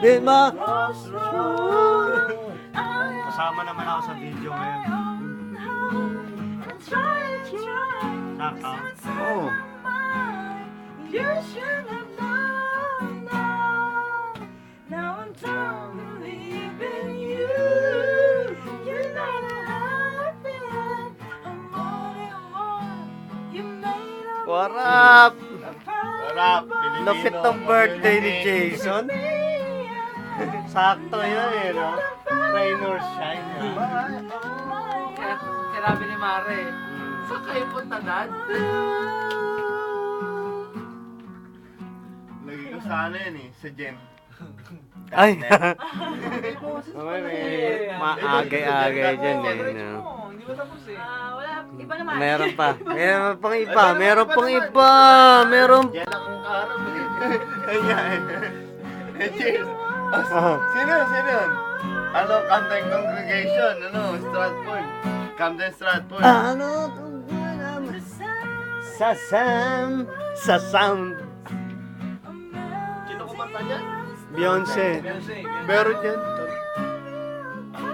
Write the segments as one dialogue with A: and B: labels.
A: With my...
B: Kasama naman ako sa video ngayon. Sakto.
A: Oh.
C: You should have known now. Now I'm trying to believe in you. You're not happy. I'm only one. You made a
A: What up?
B: Rap,
A: Lupit ng birthday ni Jason. Sakto yun eh, no? Rain or shine.
D: Kaya sinabi ni Mare, saan kayo punta, Dad?
B: Lagi ko sana yan eh, sa gym.
A: Ay! May maagay-agay dyan eh, no?
D: Hindi ba tapos eh?
C: wala. Iba naman.
A: Meron pa. Meron pang iba. Meron pang iba. Meron...
B: Yan akong karap eh. Ayan. Cheers. Sino yun? Ano, Camden Congregation, ano, Stratford. Camden Stratford.
A: Ano itong naman? Sa sound.
B: Sino kumanta niyan?
A: Beyonce.
B: Meron yan.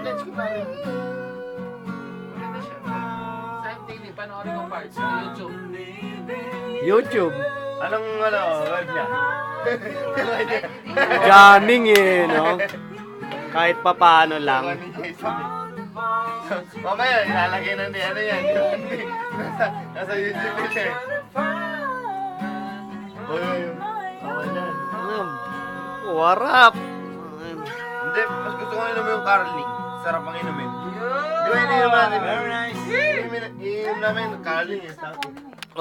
B: Let's go pare.
D: Maganda siya. Sa MTV, panoorin ko parts sa YouTube.
A: YouTube.
B: Anong web niya?
A: Jamming eh, no? Kahit pa paano lang.
B: Ni Jason eh. Mamaya, ilalagay na ni ano yan. Nasa YouTube yun eh. Uy, tama yan.
A: What up?
B: Hindi, mas gusto ko inumin yung Carling. Sarap ang inumin. Di ba ininom natin? Very nice. Inumin namin yung Carling eh.